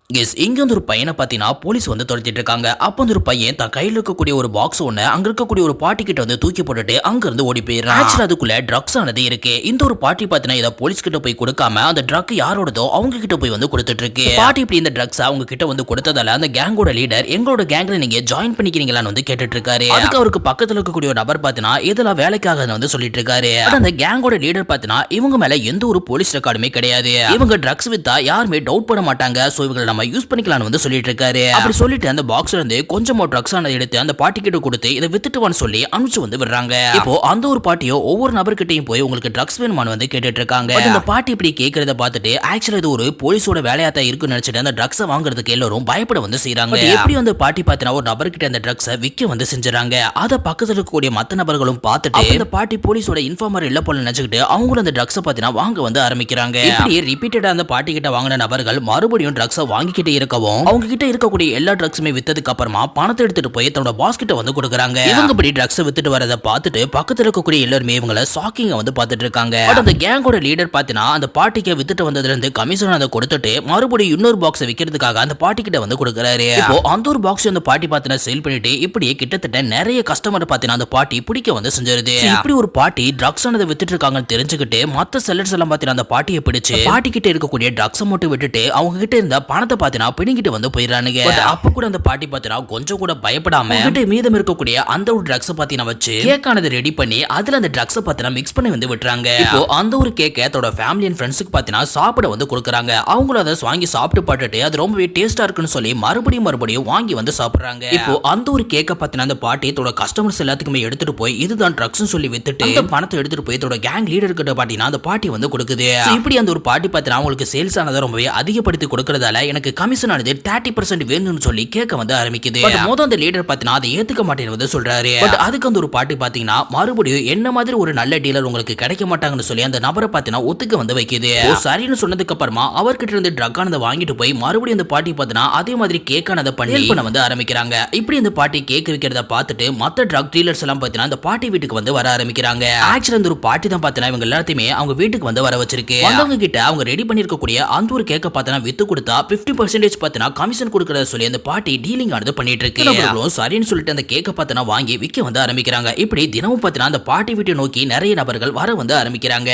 இங்க வந்து ஒரு பையனை பாத்தீங்கன்னா போலீஸ் வந்து துரத்திட்டு இருக்காங்க. அப்ப வந்து ஒரு பையன் தன் கையில இருக்கக்கூடிய ஒரு பாக்ஸ் ஒண்ணு அங்க இருக்கக்கூடிய ஒரு பாட்டி கிட்ட வந்து தூக்கி போட்டுட்டு அங்க இருந்து ஓடி போயிடுறான். ஆக்சுவலா அதுக்குள்ள ட்ரக்ஸ் ஆனது இருக்கு. இந்த ஒரு பாட்டி பாத்தீங்கன்னா இத போலீஸ் கிட்ட போய் கொடுக்காம அந்த ட்ரக் யாரோடதோ அவங்க கிட்ட போய் வந்து கொடுத்துட்டு இருக்கு. பாட்டி இப்படி இந்த ட்ரக்ஸ் அவங்க கிட்ட வந்து கொடுத்ததால அந்த கேங்கோட லீடர் எங்களோட கேங்ல நீங்க ஜாயின் பண்ணிக்கிறீங்களான்னு வந்து கேட்டுட்டு இருக்காரு. அதுக்கு அவருக்கு பக்கத்துல இருக்கக்கூடிய ஒரு நபர் பாத்தீங்கன்னா இதெல்லாம் வேலைக்காக வந்து சொல்லிட்டு இருக்காரு. அந்த கேங்கோட லீடர் பாத்தீங்கன்னா இவங்க மேல எந்த ஒரு போலீஸ் ரெக்கார்டுமே கிடையாது. இவங்க ட்ரக்ஸ் வித்தா யாருமே டவுட் பண்ண மாட்டாங்க. சோ இவங்களை நம்ம யூஸ் பண்ணிக்கலாம்னு வந்து சொல்லிட்டு இருக்காரு. அப்படி சொல்லிட்டு அந்த பாக்ஸ்ல இருந்து கொஞ்சமா ட்ரக்ஸ் ஆனதை எடுத்து அந்த பாட்டி கிட்ட கொடுத்து இதை வித்துட்டுவான்னு சொல்லி அனுப்பிச்சு வந்து விடுறாங்க. இப்போ அந்த ஒரு பாட்டியோ ஒவ்வொரு நபர்கிட்டையும் போய் உங்களுக்கு ட்ரக்ஸ் வேணுமான்னு வந்து கேட்டுட்டு இருக்காங்க. அந்த பாட்டி இப்படி கேட்கறத பார்த்துட்டு ஆக்சுவலா இது ஒரு போலீஸோட வேலையா தான் இருக்குன்னு நினைச்சிட்டு அந்த ட்ரக்ஸை வாங்குறதுக்கு எல்லாரும் பயப்பட வந்து செய்யறாங்க. எப்படி வந்து பாட்டி பாத்தீங்கன்னா ஒரு நபர்கிட்ட அந்த ட்ரக்ஸை விற்க வந்து செஞ்சுறாங்க. அதை பக்கத்துல இருக்கக்கூடிய மத்த நபர்களும் பார்த்துட்டு அந்த பாட்டி போலீஸோட இன்ஃபார்மர் இல்ல போல நினைச்சுக்கிட்டு அவங்களும் அந்த ட்ரக்ஸை பாத்தீங்கன்னா வாங்க வந்து ஆரம்பிக்கிறாங்க. இப்படி ரிப்பீட்டடா அந்த பாட்டி கிட்ட வாங்கின நபர்கள் மறுபடியும் ட்ரக்ஸை வாங்கிக்கிட்டே இருக்கவும் அவங்க கிட்ட இருக்கக்கூடிய எல்லா ட்ரக்ஸுமே வித்ததுக்கு அப்புறமா பணத்தை எடுத்துட்டு போய் தன்னோட பாஸ் கிட்ட வந்து கொடுக்குறாங்க. இவங்க இப்படி ட்ரக்ஸ் வித்துட்டு வரத பார்த்துட்டு பக்கத்துல இருக்கக்கூடிய எல்லாருமே இவங்கள ஷாக்கிங்கா வந்து பார்த்துட்டு இருக்காங்க. அந்த கேங்கோட லீடர் பாத்தீங்கன்னா அந்த பாட்டிக்கு வித்துட்டு வந்ததுல இருந்து கமிஷன் அதை கொடுத்துட்டு மறுபடியும் இன்னொரு பாக்ஸ் விக்கிறதுக்காக அந்த பாட்டி கிட்ட வந்து கொடுக்குறாரு. இப்போ அந்த ஒரு பாக்ஸ் அந்த பாட்டி பாத்தீங்கன்னா சேல் பண்ணிட்டு இப்படியே கிட்டத்தட்ட நிறைய கஸ்டமர் பாத்தீங்கன்னா அந்த பாட்டி பிடிக்க வந்து செஞ்சிருது. இப்படி ஒரு பாட்டி ட்ரக்ஸ் ஆனதை வித்துட்டு இருக்காங்கன்னு தெரிஞ்சுக்கிட்டு மத்த செல்லர்ஸ் எல்லாம் பாத்தீங்கன்னா அந்த பாட்டியை பிடிச்சு பாட்டி கிட்ட இருக்கக்கூடிய ட்ரக்ஸ் மட்டும் விட்டுட்டு அவங்க கிட்ட இருந்த பணத்தை பாத்தீங்கன்னா பிடிங்கிட்டு வந்து போயிடறானுங்க. அப்ப கூட அந்த பாட்டி பாத்தீங்கன்னா கொஞ்சம் கூட பயப்படாம கிட்ட மீதம் இருக்கக்கூடிய அந்த ஒரு ட்ரக்ஸ் பாத்தீங்கன்னா வச்சு கேக்கானது ரெடி பண்ணி அதுல அந்த ட்ரக்ஸ் பாத்தீங்கன்னா மிக்ஸ் பண்ணி வந்து விட்டுறாங்க. இப்போ அந்த ஒரு கேக்க தன்னோட ஃபேமிலி அண்ட் ஃப்ரெண்ட்ஸ்க்கு பாத்தீங்கன்னா சாப்பிட வந்து கொடுக்குறாங்க. அவங்களும் அதை வாங்கி சாப்பிட்டு பார்த்துட்டு அது ரொம்பவே டேஸ்டா இருக்குன்னு சொல்லி மறுபடியும் வாங்கி வந்து சாப்பிடுறாங்க. இப்போ அந்த ஒரு கேக்க பாத்தீங்கன்னா அந்த பாட்டி தன்னோட கஸ்டமர்ஸ் எல்லாத்துக்குமே எடுத்துட்டு போய் இதுதான் ட்ரக்ஸ் சொல்லி வித்துட்டு அந்த பணத்தை எடுத்துட்டு போய் தன்னோட கேங் லீடர் கிட்ட பாத்தீங்கன்னா அந்த பாட்டி வந்து கொடுக்குது. இப்படி அந்த ஒரு பாட்டி பாத்தீங்கன்னா அவங்களுக்கு சேல்ஸ் ஆனதை ரொம்பவே அதிகப்படுத்தி கொடுக்கறதால எனக்கு கமிஷன் ஆனது 30% வேணும்னு சொல்லி கேட்க வந்து ஆரம்பிக்குது. மொதல் அந்த லீடர் பாத்தீங்கன்னா அதை ஏத்துக்க மாட்டேன்னு வந்து சொல்றாரு. பட் அதுக்கு அந்த ஒரு பாட்டி பாத்தீங்கன்னா மறுபடியும் என்ன மாதிரி ஒரு நல்ல டீலர் உங்களுக்கு கிடைக்க மாட்டாங்கன்னு சொல்லி அந்த நபரை பாத்தீங்கன்னா ஒத்துக்க வந்து வைக்குது. சரின்னு சொன்னதுக்கு அப்புறமா அவர்கிட்ட இருந்து ட்ரக் ஆனதை வாங்கிட்டு போய் மறுபடியும் அந்த பாட்டி பாத்தீங்கன்னா அதே மாதிரி கேக் ஆனதை பண்ணி வந்து ஆரம்பிக்கிறாங்க. இப்படி அந்த பாட்டி கேக் விற்கிறத பார்த்துட்டு மத்த ட்ரக் டீலர்ஸ் எல்லாம் பாத்தீங்கன்னா அந்த பாட்டி வீட்டுக்கு வந்து வர ஆரம்பிக்கிறாங்க. ஆக்சுவலா அந்த ஒரு பாட்டி தான் பாத்தீங்கன்னா இவங்க எல்லாத்தையுமே அவங்க வீட்டுக்கு வந்து வர வச்சிருக்கு. வந்தவங்க கிட்ட அவங்க ரெடி பண்ணிருக்கக்கூடிய அந்த ஒரு கேக்க பாத்தீங்கன்னா வித்து கொடுத்தா 50% பாத்தீங்கன்னா கமிஷன் கொடுக்கறத சொல்லி அந்த பாட்டி டீலிங் ஆனது பண்ணிட்டு இருக்கு. சரின்னு சொல்லிட்டு அந்த கேக்க பாத்தீங்கன்னா வாங்கி விற்க வந்து ஆரம்பிக்கிறாங்க. இப்படி தினமும் பாத்தீங்கன்னா அந்த பாட்டி வீட்டை நோக்கி நிறைய நபர்கள் வர வந்து ஆரம்பிக்கிறாங்க.